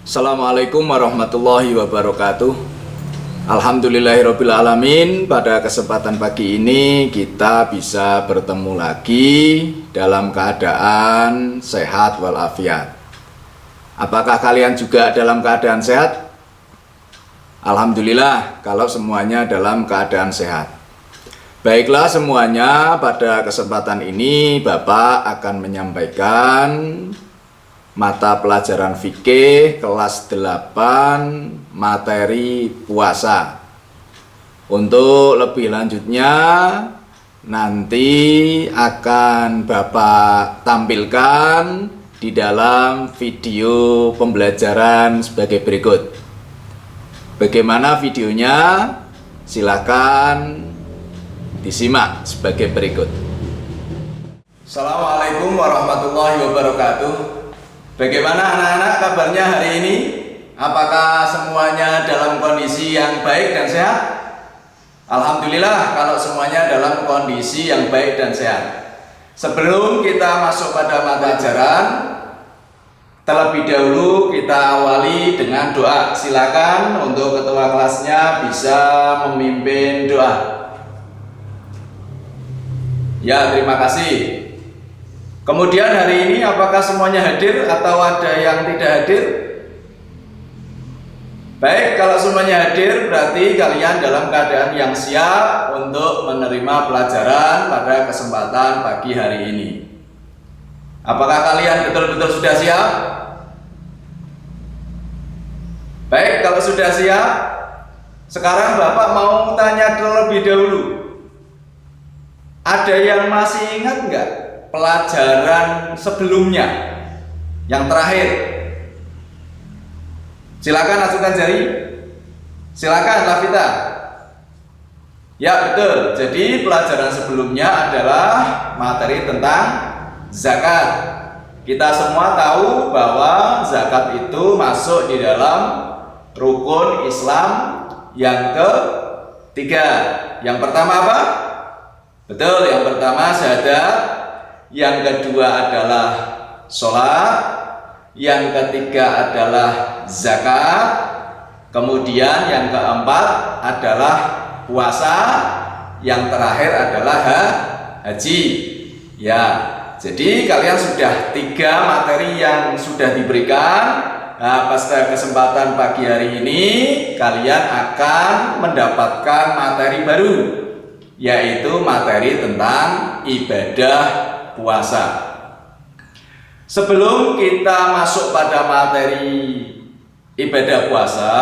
Assalamualaikum warahmatullahi wabarakatuh. Alhamdulillahirrabbilalamin. Pada kesempatan pagi ini kita bisa bertemu lagi dalam keadaan sehat walafiat. Apakah kalian juga dalam keadaan sehat? Alhamdulillah kalau semuanya dalam keadaan sehat. Baiklah semuanya, pada kesempatan ini Bapak akan menyampaikan mata pelajaran fikih kelas 8 materi puasa. Untuk lebih lanjutnya nanti akan Bapak tampilkan di dalam video pembelajaran sebagai berikut. Bagaimana videonya? Silakan disimak sebagai berikut. Assalamualaikum warahmatullahi wabarakatuh. Bagaimana anak-anak kabarnya hari ini? Apakah semuanya dalam kondisi yang baik dan sehat? Alhamdulillah kalau semuanya dalam kondisi yang baik dan sehat. Sebelum kita masuk pada mata pelajaran, terlebih dahulu kita awali dengan doa. Silakan untuk ketua kelasnya bisa memimpin doa. Ya, terima kasih. Kemudian hari ini apakah semuanya hadir atau ada yang tidak hadir? Baik, kalau semuanya hadir berarti kalian dalam keadaan yang siap untuk menerima pelajaran pada kesempatan pagi hari ini. Apakah kalian betul-betul sudah siap? Baik, kalau sudah siap, sekarang Bapak mau tanya terlebih dahulu. Ada yang masih ingat nggak pelajaran sebelumnya yang terakhir? Silakan ajukan jari. Silakan Lafita. Ya betul. Jadi pelajaran sebelumnya adalah materi tentang zakat. Kita semua tahu bahwa zakat itu masuk di dalam rukun Islam yang ketiga. Yang pertama apa? Betul, yang pertama syahadat, yang kedua adalah sholat, yang ketiga adalah zakat, kemudian yang keempat adalah puasa, yang terakhir adalah haji. Ya, jadi kalian sudah 3 materi yang sudah diberikan. Nah, pada kesempatan pagi hari ini kalian akan mendapatkan materi baru, yaitu materi tentang ibadah puasa. Sebelum kita masuk pada materi ibadah puasa,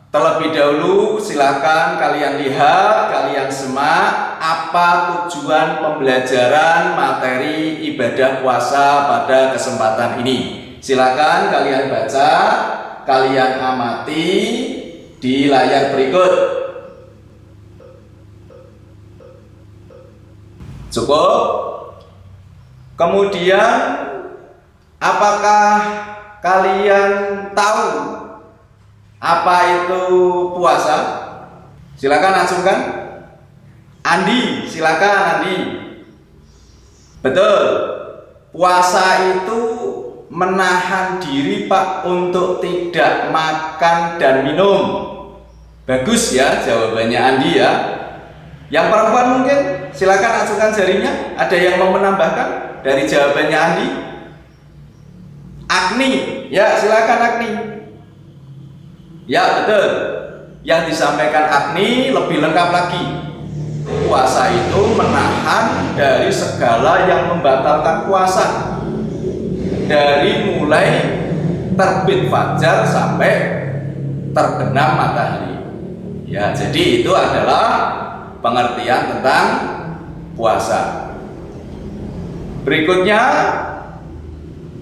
terlebih dahulu silakan kalian lihat, kalian simak apa tujuan pembelajaran materi ibadah puasa pada kesempatan ini. Silakan kalian baca, kalian amati di layar berikut. Cukup? Kemudian apakah kalian tahu apa itu puasa? Silakan langsungkan. Andi, silakan Andi. Betul. Puasa itu menahan diri Pak untuk tidak makan dan minum. Bagus ya jawabannya Andi ya. Yang perempuan mungkin silakan ajukan jarinya. Ada yang mau menambahkan dari jawabannya Andi? Agni, ya silakan Agni. Ya betul. Yang disampaikan Agni lebih lengkap lagi. Puasa itu menahan dari segala yang membatalkan puasa. Dari mulai terbit fajar sampai terbenam matahari. Ya, jadi itu adalah pengertian tentang puasa. Berikutnya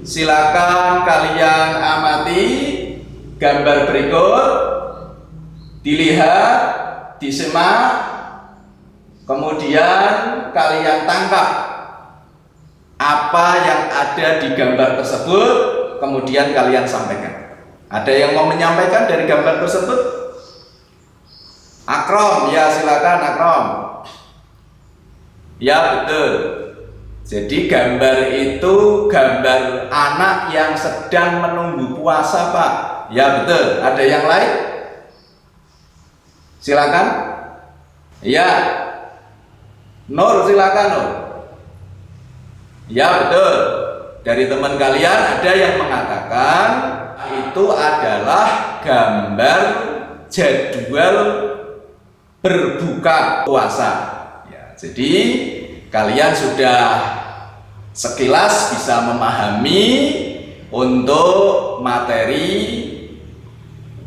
silakan kalian amati gambar berikut, dilihat, disimak, kemudian kalian tangkap apa yang ada di gambar tersebut, kemudian kalian sampaikan. Ada yang mau menyampaikan dari gambar tersebut? Akrom, ya silakan Akrom. Ya betul. Jadi gambar itu gambar anak yang sedang menunggu puasa, Pak. Ya betul. Ada yang lain? Silakan. Ya. Nur, silakan Nur. Ya betul. Dari teman kalian ada yang mengatakan itu adalah gambar jadwal berbuka puasa. Ya, jadi kalian sudah sekilas bisa memahami untuk materi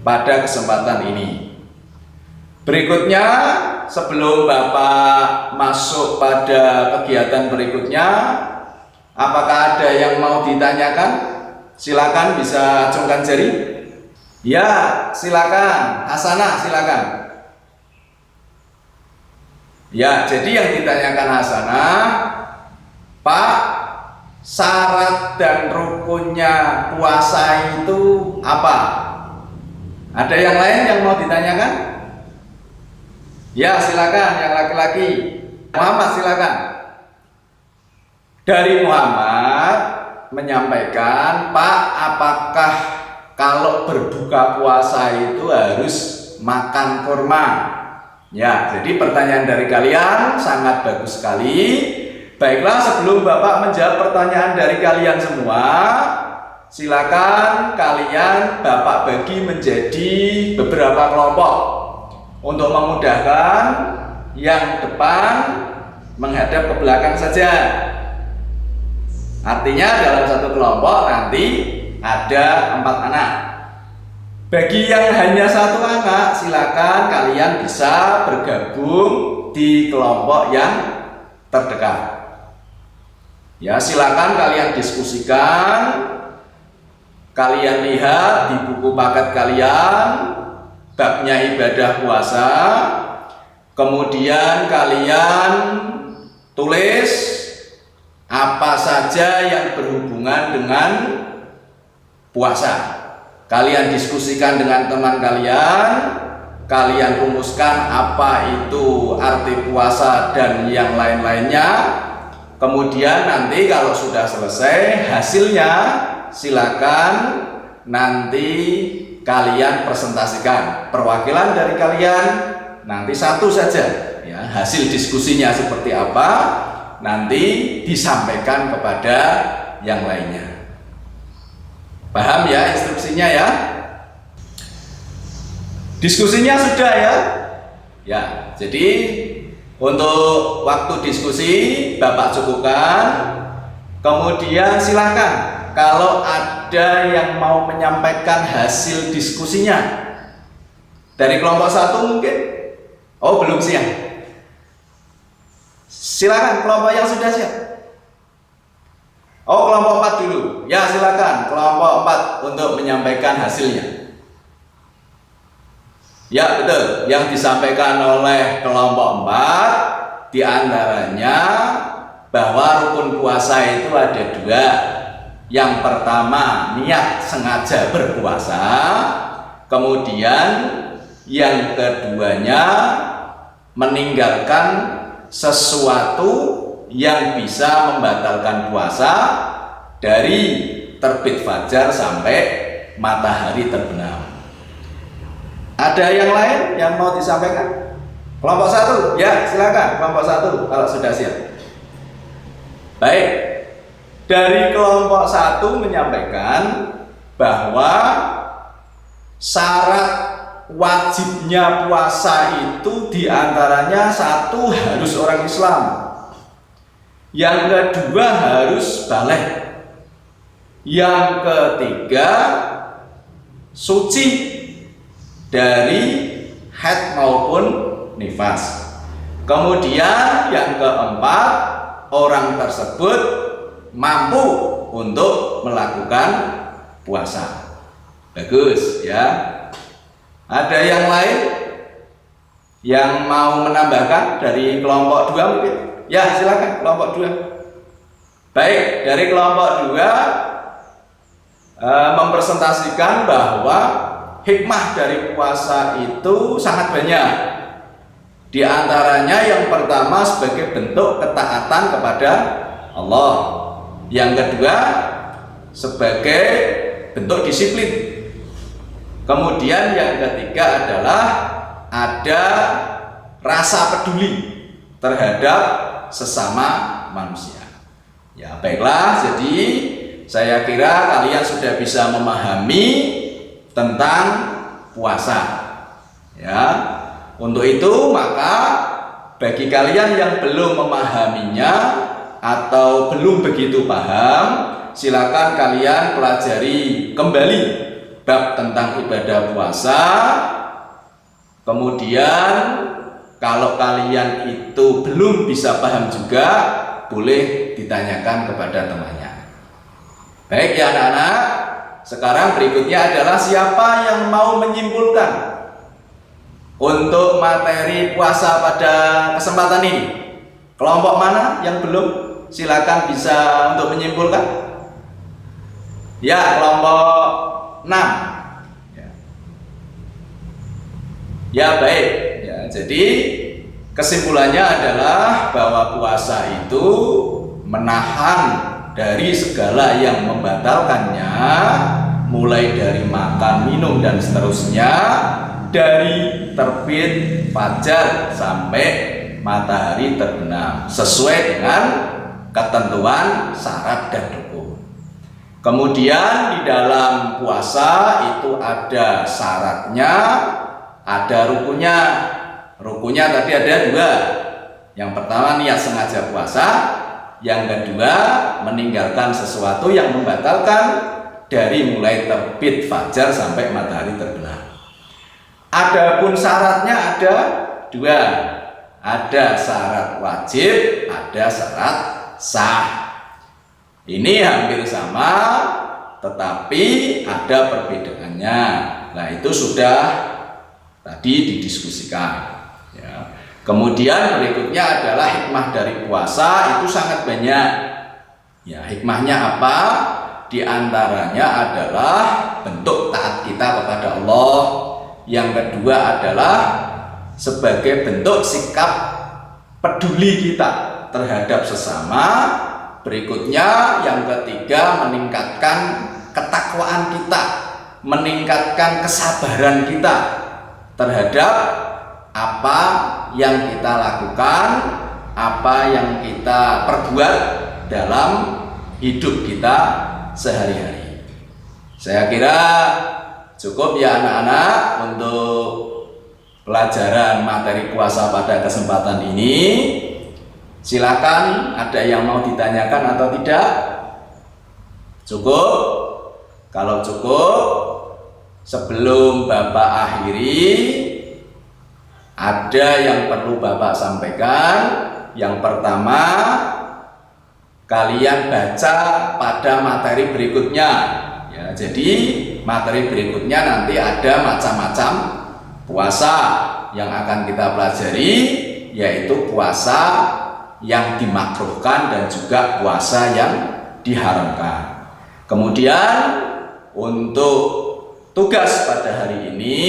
pada kesempatan ini. Berikutnya, sebelum Bapak masuk pada kegiatan berikutnya, apakah ada yang mau ditanyakan? Silakan, bisa acungkan jari. Ya, silakan. Hasanah, silakan. Ya, jadi yang ditanyakan Hasanah, Pak, syarat dan rukunnya puasa itu apa? Ada yang lain yang mau ditanyakan? Ya, silakan yang laki-laki. Muhammad, silakan. Dari Muhammad menyampaikan, Pak, apakah kalau berbuka puasa itu harus makan kurma? Ya, jadi pertanyaan dari kalian sangat bagus sekali. Baiklah, sebelum Bapak menjawab pertanyaan dari kalian semua, silakan kalian Bapak bagi menjadi beberapa kelompok untuk memudahkan. Yang depan menghadap ke belakang saja. Artinya dalam satu kelompok nanti ada 4 anak. Bagi yang hanya 1 anak, silakan kalian bisa bergabung di kelompok yang terdekat. Ya, silakan kalian diskusikan. Kalian lihat di buku paket kalian babnya ibadah puasa. Kemudian kalian tulis apa saja yang berhubungan dengan puasa. Kalian diskusikan dengan teman kalian, kalian rumuskan apa itu arti puasa dan yang lain-lainnya. Kemudian nanti kalau sudah selesai hasilnya, silakan nanti kalian presentasikan. Perwakilan dari kalian nanti 1 saja, ya, hasil diskusinya seperti apa nanti disampaikan kepada yang lainnya. Paham ya instruksinya ya? Diskusinya sudah ya? Ya, jadi untuk waktu diskusi Bapak cukupkan. Kemudian silakan kalau ada yang mau menyampaikan hasil diskusinya. Dari kelompok 1 mungkin? Oh, belum siap. Silakan kelompok yang sudah siap. Oh, kelompok 4 dulu. Ya, silakan kelompok 4 untuk menyampaikan hasilnya. Ya, betul. Yang disampaikan oleh kelompok 4 diantaranya bahwa rukun puasa itu ada 2. Yang pertama, niat sengaja berpuasa. Kemudian yang keduanya, meninggalkan sesuatu yang bisa membatalkan puasa dari terbit fajar sampai matahari terbenam. Ada yang lain yang mau disampaikan? Kelompok 1, ya silakan kelompok 1 kalau sudah siap. Baik, dari kelompok 1 menyampaikan bahwa syarat wajibnya puasa itu diantaranya 1 harus orang Islam. Yang kedua harus baligh. Yang ketiga suci dari haid maupun nifas. Kemudian yang keempat, orang tersebut mampu untuk melakukan puasa. Bagus ya. Ada yang lain yang mau menambahkan dari kelompok 2 mungkin? Ya, silakan kelompok 2. Baik, dari kelompok 2 mempresentasikan bahwa hikmah dari puasa itu sangat banyak. Di antaranya yang pertama sebagai bentuk ketaatan kepada Allah. Yang kedua, sebagai bentuk disiplin. Kemudian yang ketiga adalah ada rasa peduli terhadap sesama manusia. Ya, baiklah, jadi saya kira kalian sudah bisa memahami tentang puasa. Ya. Untuk itu maka bagi kalian yang belum memahaminya atau belum begitu paham, silakan kalian pelajari kembali bab tentang ibadah puasa. Kemudian kalau kalian itu belum bisa paham juga, boleh ditanyakan kepada temannya. Baik ya anak-anak, sekarang berikutnya adalah siapa yang mau menyimpulkan untuk materi puasa pada kesempatan ini. Kelompok mana yang belum? Silakan bisa untuk menyimpulkan. Ya, kelompok 6. Ya baik. Ya, jadi kesimpulannya adalah bahwa puasa itu menahan dari segala yang membatalkannya, mulai dari makan, minum dan seterusnya, dari terbit fajar sampai matahari terbenam, sesuai dengan ketentuan syarat dan rukun. Kemudian di dalam puasa itu ada syaratnya, ada rukunnya. Rukunnya tadi ada 2. Yang pertama niat sengaja puasa, yang kedua meninggalkan sesuatu yang membatalkan dari mulai terbit fajar sampai matahari terbenam. Adapun syaratnya ada 2. Ada syarat wajib, ada syarat sah. Ini hampir sama, tetapi ada perbedaannya. Nah, itu sudah tadi didiskusikan. Ya. Kemudian berikutnya adalah hikmah dari puasa, itu sangat banyak. Ya, hikmahnya apa? Di antaranya adalah bentuk taat kita kepada Allah. Yang kedua adalah sebagai bentuk sikap peduli kita terhadap sesama. Berikutnya yang ketiga meningkatkan ketakwaan kita, meningkatkan kesabaran kita terhadap apa yang kita lakukan, apa yang kita perbuat dalam hidup kita sehari-hari. Saya kira cukup ya anak-anak untuk pelajaran materi puasa pada kesempatan ini. Silakan, ada yang mau ditanyakan atau tidak? Cukup? Kalau cukup, sebelum Bapak akhiri, ada yang perlu Bapak sampaikan. Yang pertama, kalian baca pada materi berikutnya. Ya, jadi materi berikutnya nanti ada macam-macam puasa yang akan kita pelajari, yaitu puasa yang dimakruhkan dan juga puasa yang diharamkan. Kemudian untuk tugas pada hari ini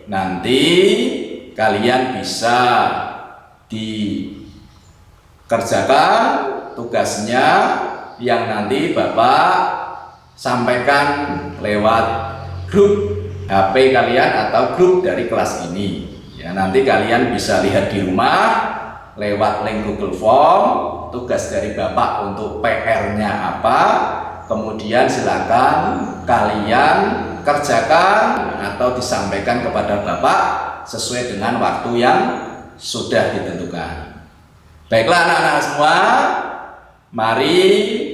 nanti kalian bisa dikerjakan tugasnya yang nanti Bapak sampaikan lewat grup HP kalian atau grup dari kelas ini. Ya, nanti kalian bisa lihat di rumah lewat link Google Form, tugas dari Bapak untuk PR-nya apa. Kemudian silakan kalian kerjakan atau disampaikan kepada Bapak sesuai dengan waktu yang sudah ditentukan. Baiklah anak-anak semua, mari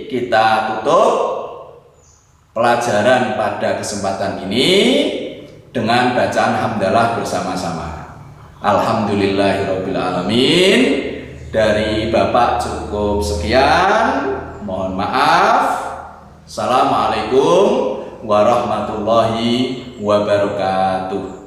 kita tutup pelajaran pada kesempatan ini dengan bacaan hamdalah bersama-sama. Alhamdulillahirabbil alamin. Dari Bapak cukup sekian. Mohon maaf. Assalamualaikum warahmatullahi wabarakatuh.